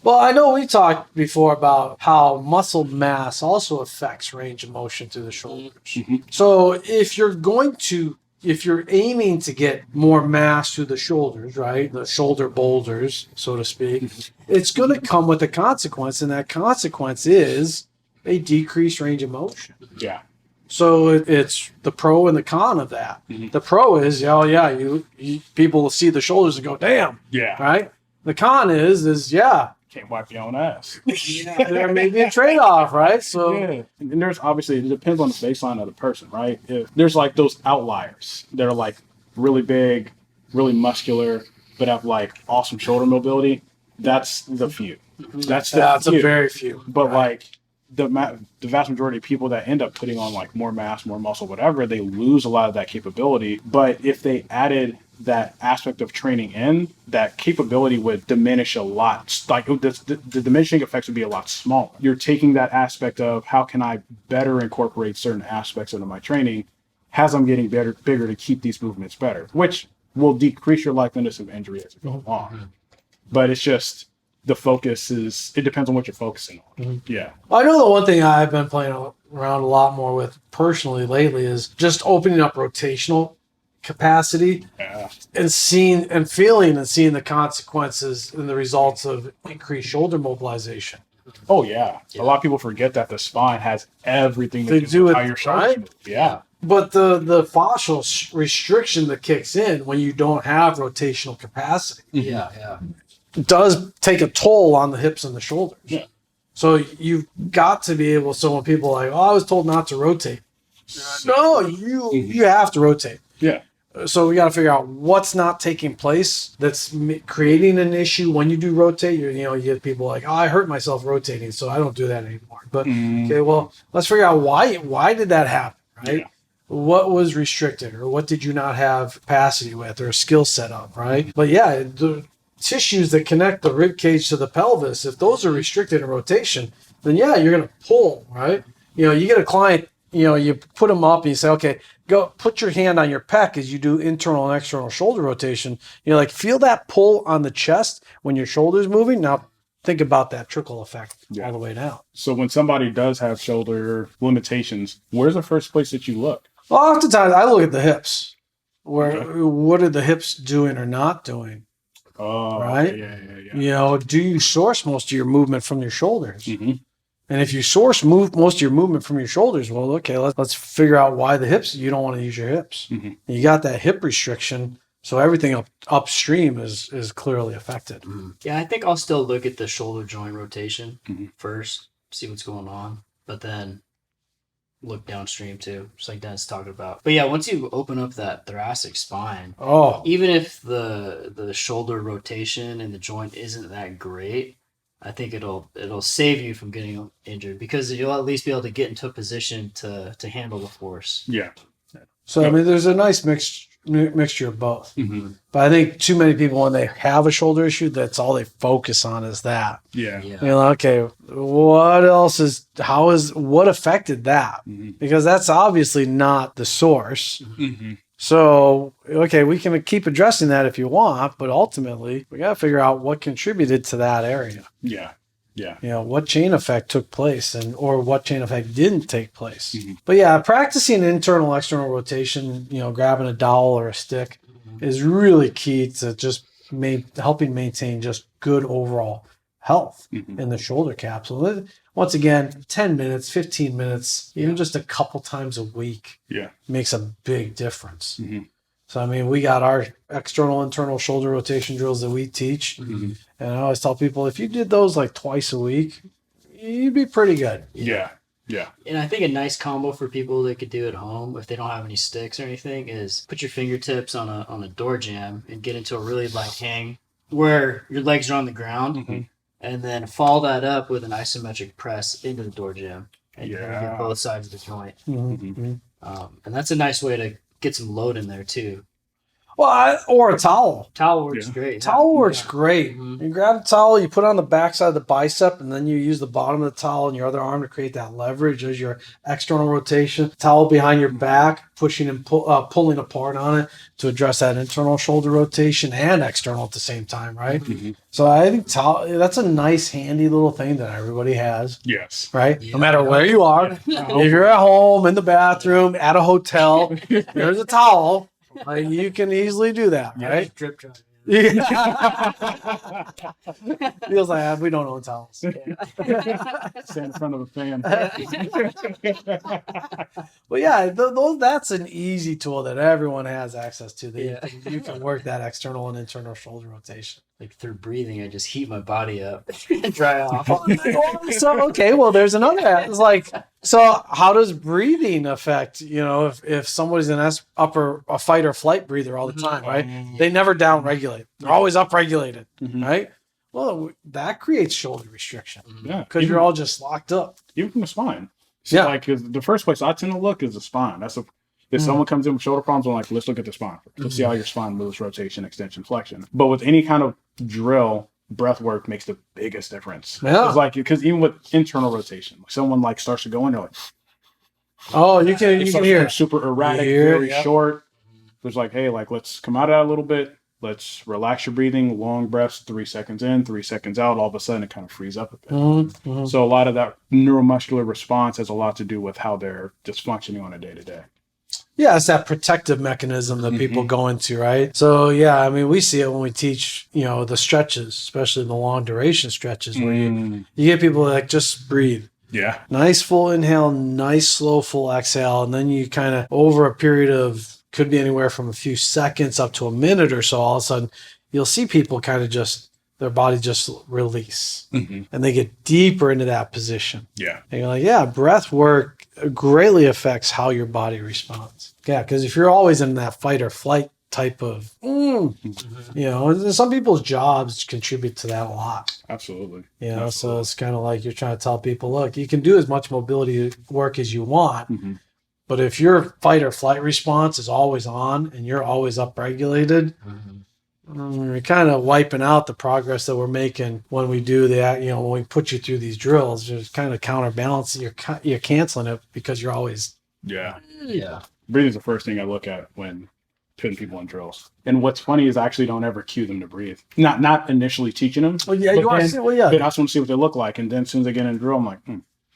Well, I know we talked before about how muscle mass also affects range of motion through the shoulders. So if you're aiming to get more mass through the shoulders, right? The shoulder boulders, so to speak, it's going to come with a consequence, and that consequence is a decreased range of motion. Yeah. So it's the pro and the con of that. The pro is, you people will see the shoulders and go, damn. Yeah. Right? The con is Can't wipe your own ass. there may be a trade-off, right? So yeah. And there's obviously, it depends on the baseline of the person, right? If there's like those outliers that are like really big, really muscular, but have like awesome shoulder mobility, that's the few. That's a very few. But like the vast majority of people that end up putting on like more mass, more muscle, whatever, they lose a lot of that capability. But if they added that aspect of training in, that capability would diminish a lot. Like the diminishing effects would be a lot smaller. You're taking that aspect of how can I better incorporate certain aspects into my training as I'm getting bigger to keep these movements better, which will decrease your likeliness of injury as it goes on. But it's just the focus it depends on what you're focusing on. Yeah. I know the one thing I've been playing around a lot more with personally lately is just opening up rotational capacity and seeing the consequences and the results of increased shoulder mobilization. Oh yeah. A lot of people forget that the spine has everything to do with how your shoulders move. Yeah. But the fascial restriction that kicks in when you don't have rotational capacity does take a toll on the hips and the shoulders. Yeah. So you've got to be able, so when people are like, I was told not to rotate. No, you have to rotate. Yeah. So we got to figure out what's not taking place that's creating an issue when you do rotate. You get people like, I hurt myself rotating, so I don't do that anymore. But okay, well, let's figure out why did that happen, right? Yeah. What was restricted, or what did you not have capacity with, or a skill set of, right? But yeah, the tissues that connect the rib cage to the pelvis, if those are restricted in rotation, then yeah, you're going to pull, right? You get a client, you put them up and you say, okay, go put your hand on your pec as you do internal and external shoulder rotation. Feel that pull on the chest when your shoulder's moving. Now think about that trickle effect all the way down. So when somebody does have shoulder limitations, where's the first place that you look? Well, oftentimes I look at the hips. What are the hips doing or not doing? Oh, right? Yeah. Do you source most of your movement from your shoulders? And if you source most of your movement from your shoulders, well, okay, let's figure out why the hips. You don't want to use your hips. You got that hip restriction, so everything upstream is clearly affected. Yeah, I think I'll still look at the shoulder joint rotation first, see what's going on, but then look downstream too, just like Dennis talked about. But yeah, once you open up that thoracic spine, even if the shoulder rotation and the joint isn't that great, I think it'll save you from getting injured because you'll at least be able to get into a position to handle the force. Yeah. So I mean, there's a nice mixture of both. But I think too many people, when they have a shoulder issue, that's all they focus on is that. Yeah. Okay, what affected that? Because that's obviously not the source. So, okay, we can keep addressing that if you want, but ultimately we got to figure out what contributed to that area. Yeah. What chain effect took place or what chain effect didn't take place. But yeah, practicing internal, external rotation, grabbing a dowel or a stick is really key to just helping maintain just good overall health in the shoulder capsule. Once again, 10 minutes, 15 minutes, even just a couple times a week makes a big difference. So, I mean, we got our external, internal shoulder rotation drills that we teach. And I always tell people, if you did those like twice a week, you'd be pretty good. Yeah. And I think a nice combo for people that could do at home, if they don't have any sticks or anything, is put your fingertips on a door jamb and get into a really light hang where your legs are on the ground. And then follow that up with an isometric press into the door jamb. And you get both sides of the joint. And that's a nice way to get some load in there too. Well, or a towel. Towel works Yeah. great. Towel works great. Mhm. You grab a towel, you put it on the backside of the bicep, and then you use the bottom of the towel and your other arm to create that leverage as your external rotation. Towel behind your back, pushing and pulling apart on it to address that internal shoulder rotation and external at the same time, right? Mhm. So I think that's a nice, handy little thing that everybody has, Yes. right? Yeah. No matter where you are, if you're at home, in the bathroom, at a hotel, there's a towel. Like, you can easily do that, right? Drip dry. Yeah. Feels like we don't own towels. Stand in front of a fan. Well, yeah, that's an easy tool that everyone has access to. That you can work that external and internal shoulder rotation. Like through breathing, I just heat my body up and dry off. So okay, well, there's another. It's like, so how does breathing affect? If somebody's an a fight or flight breather all the time, right? They never down regulate. They're always up regulated, right? Well, that creates shoulder restriction. Yeah, Because you're all just locked up. even from the spine. So Yeah. like 'cause the first place I tend to look is the spine. If someone comes in with shoulder problems, I'm like, let's look at the spine. Let's see how your spine moves, rotation, extension, flexion. But with any kind of drill, breath work makes the biggest difference. Yeah. It's like, because even with internal rotation, someone like starts to go in, they're like, Oh, you can hear it. super erratic, You hear it, very yeah. short. It's like, hey, like, let's come out of that a little bit. Let's relax your breathing, long breaths, 3 seconds in, 3 seconds out. All of a sudden, it kind of frees up a bit. Mm-hmm. So a lot of that neuromuscular response has a lot to do with how they're just functioning on a day-to-day. Yeah, it's that protective mechanism that people go into, right? So yeah, I mean, we see it when we teach, the stretches, especially the long duration stretches, where you get people that just breathe. Yeah. Nice full inhale, nice slow full exhale, and then you kind of, over a period of, could be anywhere from a few seconds up to a minute or so, all of a sudden you'll see people kind of just, their body just release, and they get deeper into that position. Yeah. And you're like, yeah, breath work greatly affects how your body responds. Yeah, because if you're always in that fight or flight type of, some people's jobs contribute to that a lot. Absolutely. So it's kind of like you're trying to tell people, look, you can do as much mobility work as you want, but if your fight or flight response is always on and you're always upregulated, you're kind of wiping out the progress that we're making when we do that. When we put you through these drills, just kind of counterbalance. You're canceling it because you're always. Yeah. Yeah. Breathing is the first thing I look at when putting people in drills. And what's funny is I actually don't ever cue them to breathe. Not initially teaching them. Well, yeah, you want to see. Well, yeah. But I just want to see what they look like. And then as soon as they get in a drill, I'm like,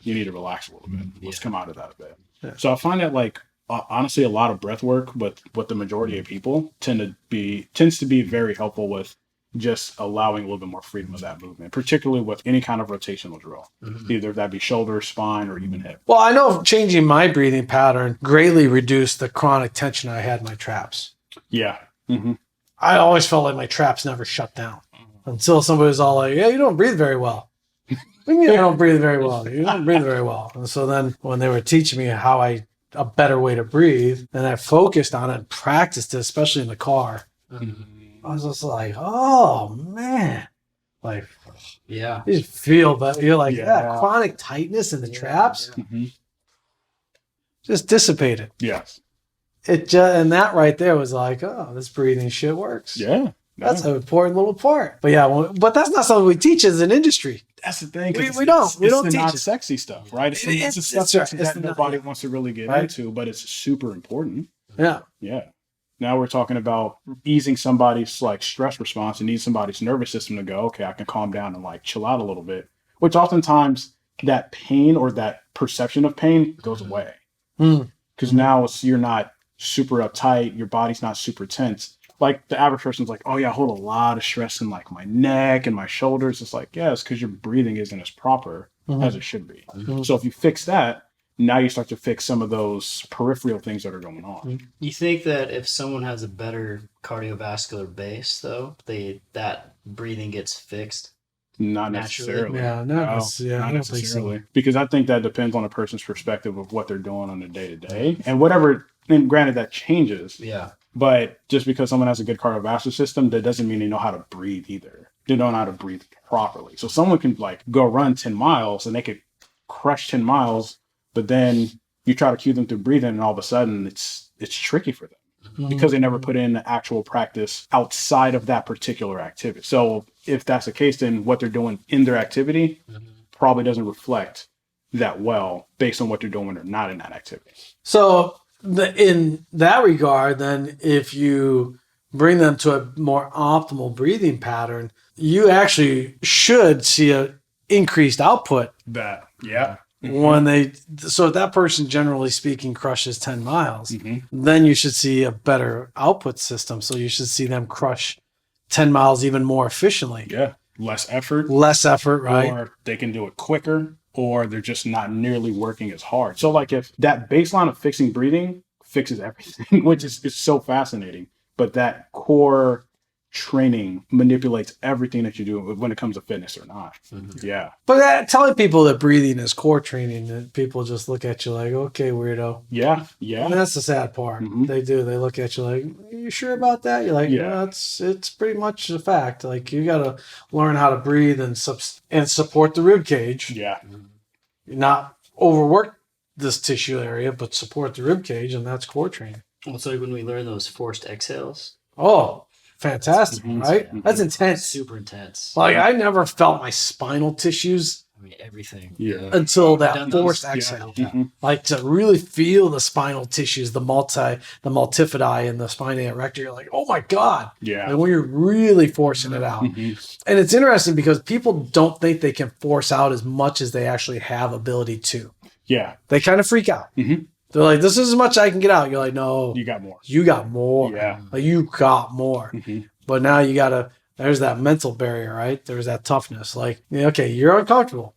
you need to relax a little bit. Let's come out of that a bit. Yeah. So I find that, like, honestly, a lot of breath work, but what the majority of people tends to be very helpful with just allowing a little bit more freedom of that movement, particularly with any kind of rotational drill, either that be shoulder, spine, or even hip. Well, I know changing my breathing pattern greatly reduced the chronic tension I had in my traps. Yeah. I always felt like my traps never shut down until somebody was all like, yeah, you don't breathe very well. What do you mean I don't breathe very well? You don't breathe very well. And so then when they were teaching me a better way to breathe, and I focused on it and practiced it, especially in the car, I was just like, oh, man. Like, Yeah. you just feel that. You're like, chronic tightness in the traps just dissipated. Yes. And that right there was like, oh, this breathing shit works. Yeah. That's an important little part. But yeah, but that's not something we teach as an industry. That's the thing. We don't It's teach the not it. sexy stuff, right? It's the stuff It's right. that nobody wants to really get into, but it's super important. Yeah. Yeah. Now we're talking about easing somebody's like stress response and need somebody's nervous system to go, okay, I can calm down and like chill out a little bit, which oftentimes that pain or that perception of pain goes away. Because now you're not super uptight. Your body's not super tense. Like the average person's like, oh yeah, I hold a lot of stress in like my neck and my shoulders. It's like, yeah, it's because your breathing isn't as proper as it should be. So if you fix that, now you start to fix some of those peripheral things that are going on. You think that if someone has a better cardiovascular base, though, that breathing gets fixed? Not Naturally. necessarily. Yeah, not I don't think so. necessarily. Because I think that depends on a person's perspective of what they're doing on a day-to-day. And whatever, and granted that changes. Yeah. But just because someone has a good cardiovascular system, that doesn't mean they know how to breathe either. They don't know how to breathe properly. So someone can like go run 10 miles and they could crush 10 miles, but then You try to cue them through breathing, and all of a sudden it's tricky for them because they never put in the actual practice outside of that particular activity. So if that's the case, then what they're doing in their activity probably doesn't reflect that well based on what they're doing when they're not in that activity. So in that regard, then if you bring them to a more optimal breathing pattern, you actually should see a increased output when so if that person, generally speaking, crushes 10 miles, then you should see a better output system. So you should see them crush 10 miles even more efficiently. Yeah. Less effort, right? Or they can do it quicker, or they're just not nearly working as hard. So like if that baseline of fixing breathing fixes everything, which is so fascinating, but that core training manipulates everything that you do when it comes to fitness or not. Yeah. But telling people that breathing is core training, that people just look at you like, okay, weirdo. Yeah. And that's the sad part. They do. They look at you like, are you sure about that? You're like, yeah, it's pretty much a fact. Like, you got to learn how to breathe and support the rib cage. Yeah. Not overwork this tissue area, but support the rib cage, and that's core training. Well, it's like when we learn those forced exhales. Oh, fantastic, right? That's intense. Super intense. Like, I never felt my spinal tissues everything. Until that forced exhale. Like, to really feel the spinal tissues, the multifidi and the spina erector, you're like, oh my God. Yeah. And when you're really forcing it out. And it's interesting because people don't think they can force out as much as they actually have ability to. Yeah. They kind of freak out. They're like, this is as much as I can get out. You're like, no. You got more. You got more. Yeah. Like, you got more. But now you got to, there's that mental barrier, right? There's that toughness. Like, okay, you're uncomfortable,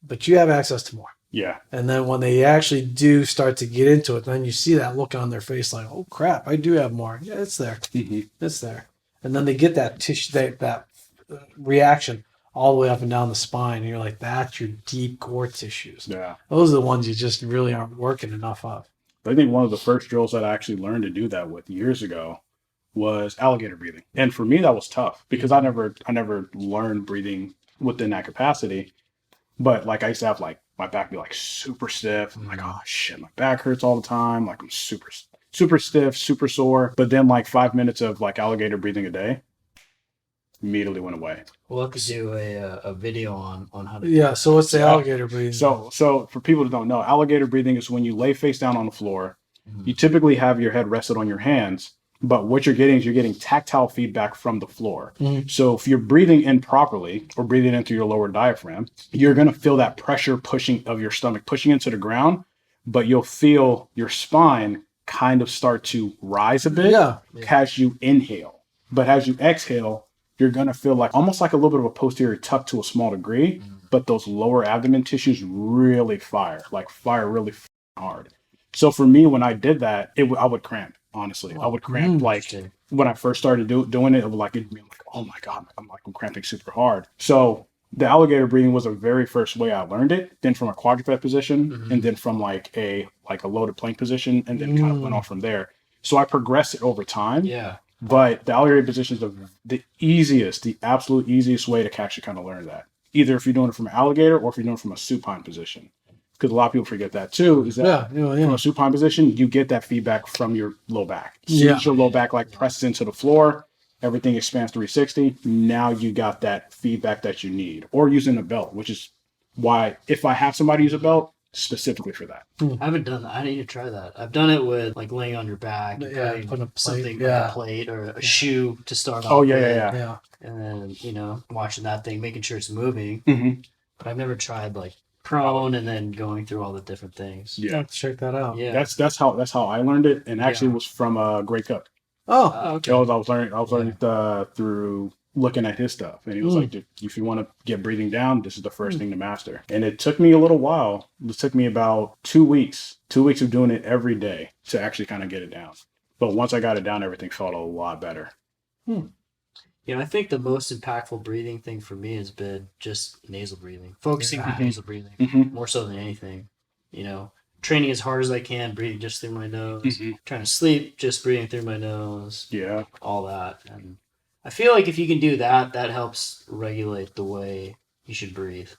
but you have access to more. Yeah. And then when they actually do start to get into it, then you see that look on their face like, oh crap, I do have more. Yeah, it's there. It's there. And then they get that tissue, that reaction all the way up and down the spine. And you're like, that's your deep core tissues. Yeah. Those are the ones you just really aren't working enough of. I think one of the first drills that I actually learned to do that with years ago was alligator breathing. And for me, that was tough because I never learned breathing within that capacity. But like, I used to have like my back be like super stiff. I'm like, oh shit, my back hurts all the time. Like, I'm super stiff, super sore. But then like 5 minutes of like alligator breathing a day immediately went away. We'll have to do a video on how to. Yeah. So what's the alligator breathing? So for people that don't know, alligator breathing is when you lay face down on the floor. You typically have your head rested on your hands, but what you're getting tactile feedback from the floor. So if you're breathing in properly or breathing in through your lower diaphragm, you're going to feel that pressure pushing of your stomach, pushing into the ground, but you'll feel your spine kind of start to rise a bit as you inhale. But as you exhale, you're going to feel like almost like a little bit of a posterior tuck to a small degree, but those lower abdomen tissues really fire really hard. So for me, when I did that, I would cramp. Honestly, I would cramp like when I first started doing it. It would like it'd be like, oh my God, I'm cramping super hard. So the alligator breathing was the very first way I learned it. Then from a quadruped position, and then from like a loaded plank position, and then kind of went on from there. So I progressed it over time. Yeah. But the alligator position is the absolute easiest way to actually kind of learn that. Either if you're doing it from an alligator or if you're doing it from a supine position. Because a lot of people forget that too, is that from a supine position, you get that feedback from your low back. As soon as your low back like presses into the floor, everything expands 360. Now you got that feedback that you need. Or using a belt, which is why if I have somebody use a belt, specifically for that. I haven't done that. I need to try that. I've done it with like laying on your back, putting something like a plate or a shoe to start off. Oh yeah. And then watching that thing, making sure it's moving. But I've never tried like prone and then going through all the different things. Yeah, check that out. Yeah, that's how I learned it, and actually it was from a Great Cook. Oh, okay. I was learning through looking at his stuff, and he was like, if you want to get breathing down, this is the first thing to master. And it took me a little while. It took me about 2 weeks of doing it every day to actually kind of get it down. But once I got it down, everything felt a lot better. I think the most impactful breathing thing for me has been just nasal breathing, focusing on nasal breathing more so than anything. Training as hard as I can, breathing just through my nose, trying to sleep, just breathing through my nose. Yeah. All that. And I feel like if you can do that, that helps regulate the way you should breathe.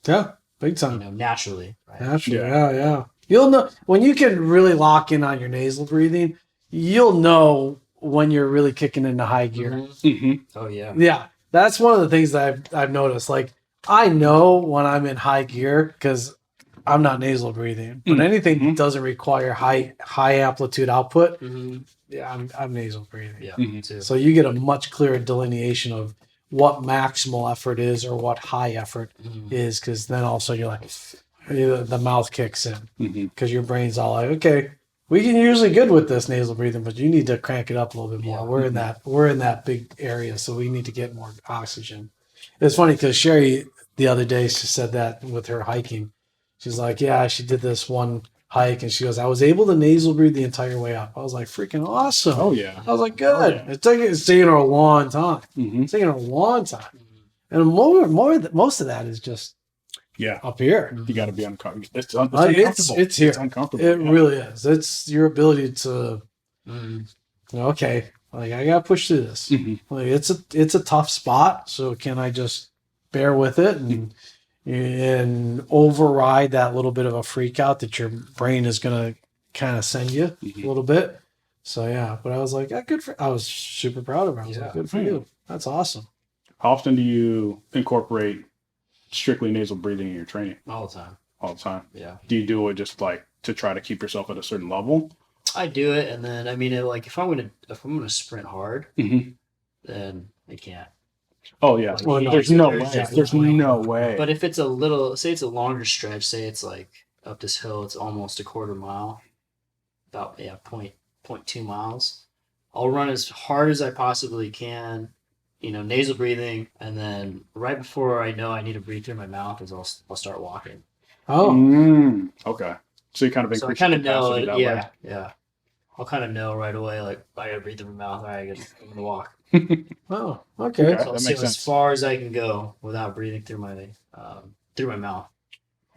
Yeah, big time. Naturally. Right? Naturally, yeah. You'll know when you can really lock in on your nasal breathing. You'll know when you're really kicking into high gear. Mm-hmm. Oh yeah. Yeah, that's one of the things that I've noticed. Like I know when I'm in high gear because I'm not nasal breathing, but anything that doesn't require high amplitude output, yeah, I'm nasal breathing. Yeah. Too. So you get a much clearer delineation of what maximal effort is or what high effort is, because then also you're like the mouth kicks in because your brain's all like, okay, we can usually good with this nasal breathing, but you need to crank it up a little bit more. We're in that big area, so we need to get more oxygen. It's funny because Sherry the other day she said that with her hiking. She's like, yeah, she did this one hike, and she goes, I was able to nasal breathe the entire way up. I was like, freaking awesome. Oh yeah. I was like, good. Oh, yeah. It's taking her a long time. It's taking her a long time, and most of that is just up here. You got to be uncomfortable. It's uncomfortable. It's here. It's uncomfortable. It really is. It's your ability to, okay, like I got to push through this. Like it's a tough spot. So can I just bear with it and override that little bit of a freak out that your brain is going to kind of send you a little bit. So yeah, but I was like, I was super proud of her. I was like, good for you. That's awesome. How often do you incorporate strictly nasal breathing in your training? All the time. All the time. Yeah. Do you do it just like to try to keep yourself at a certain level? I do it, and then I mean, like if I'm gonna sprint hard, then I can't. Oh yeah. Well, there's no way. There's no way. But if it's a little, say it's a longer stretch, say it's like up this hill, it's almost a quarter mile, about 0.2 miles. I'll run as hard as I possibly can, nasal breathing, and then right before I know I need to breathe through my mouth, is I'll start walking. Oh, okay. So you kind of increase. So I kind of know, way. Yeah. I'll kind of know right away, like I gotta breathe through my mouth. All right, I'm gonna walk. Oh, okay. So I'll see as far as I can go without breathing through my mouth.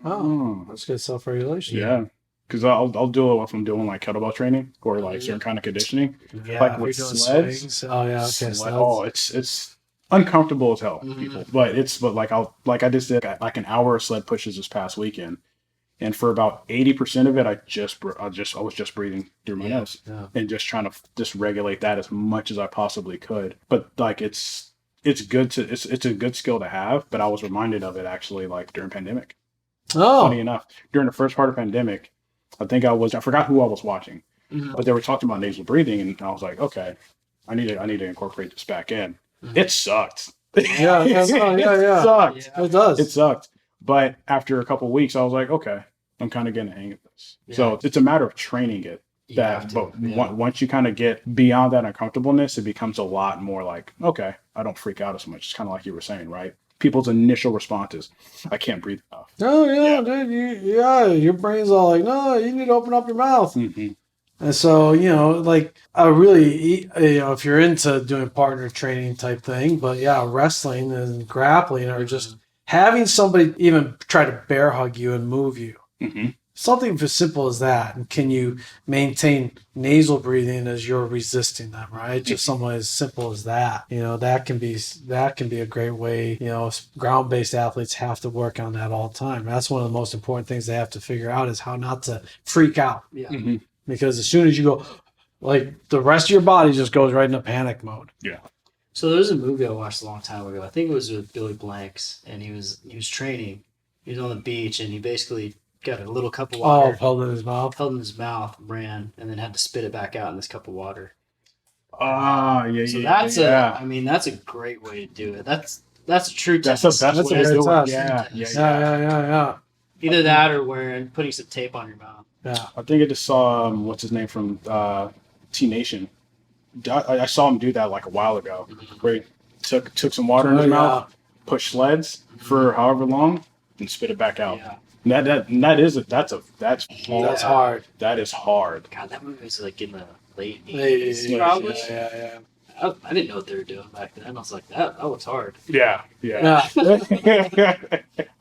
Oh, that's good self-regulation. Yeah, because I'll do it if I'm doing like kettlebell training or like certain kind of conditioning. Yeah, like with sleds. Oh yeah, okay. Oh, it's uncomfortable as hell, people. But I just did like an hour of sled pushes this past weekend. And for about 80% of it, I was just breathing through my nose and just trying to just regulate that as much as I possibly could. But like it's a good skill to have. But I was reminded of it actually like during pandemic. Oh, funny enough, during the first part of pandemic, I forgot who I was watching, but they were talking about nasal breathing, and I was like, okay, I need to incorporate this back in. It sucked. Yeah. It sucked. Yeah. It does. It sucked. But after a couple of weeks, I was like, okay, I'm kind of getting the hang of this. Yeah. So it's a matter of training it. Once you kind of get beyond that uncomfortableness, it becomes a lot more like, okay, I don't freak out as much. It's kind of like you were saying, right? People's initial response is, I can't breathe enough. Oh, yeah, dude. Your brain's all like, no, you need to open up your mouth. And so, like if you're into doing partner training type thing, but yeah, wrestling and grappling or just having somebody even try to bear hug you and move you. Something as simple as that. And can you maintain nasal breathing as you're resisting them, right? Just something as simple as that. That can be a great way. Ground-based athletes have to work on that all the time. That's one of the most important things they have to figure out is how not to freak out. Yeah. Because as soon as you go, like the rest of your body just goes right into panic mode. Yeah. So there's a movie I watched a long time ago. I think it was with Billy Blanks, and he was training. He was on the beach, and he basically got a little cup of water. Held in his mouth. Ran, and then had to spit it back out in this cup of water. Yeah. So that's a great way to do it. That's a true test. That's a great test. Yeah. Either that or putting some tape on your mouth. Yeah. I think I just saw what's his name from T Nation. I saw him do that like a while ago, where he took some water in his mouth, pushed sleds for however long, and spit it back out. Yeah. That's hard. That is hard. God, that movie was like in the late 80s, probably. Yeah. I didn't know what they were doing back then. I was like, that looks hard. Yeah. I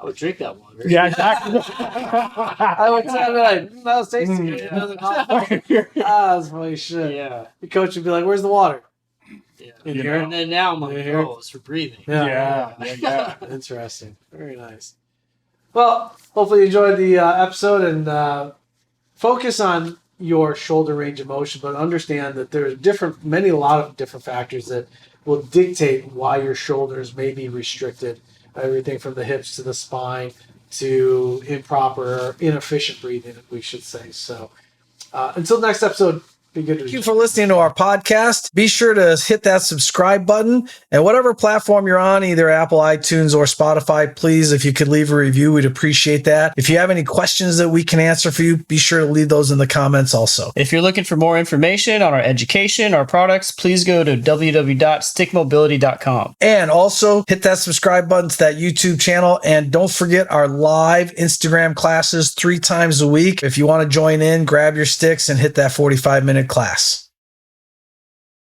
would drink that water. Yeah, exactly. I would say, that was tasty. That's funny shit. Yeah. The coach would be like, where's the water? Yeah. In here? And then now I'm like, it's for breathing. Yeah. Interesting. Very nice. Well, hopefully you enjoyed the episode, and focus on your shoulder range of motion, but understand that there are a lot of different factors that will dictate why your shoulders may be restricted. Everything from the hips to the spine to improper or inefficient breathing, we should say. So until next episode, be good. Thank you for listening to our podcast. Be sure to hit that subscribe button, and whatever platform you're on, either Apple, iTunes, or Spotify, please, if you could leave a review, we'd appreciate that. If you have any questions that we can answer for you, be sure to leave those in the comments also. If you're looking for more information on our education, our products, please go to www.stickmobility.com. And also hit that subscribe button to that YouTube channel. And don't forget our live Instagram classes 3 times a week. If you want to join in, grab your sticks and hit that 45-minute class.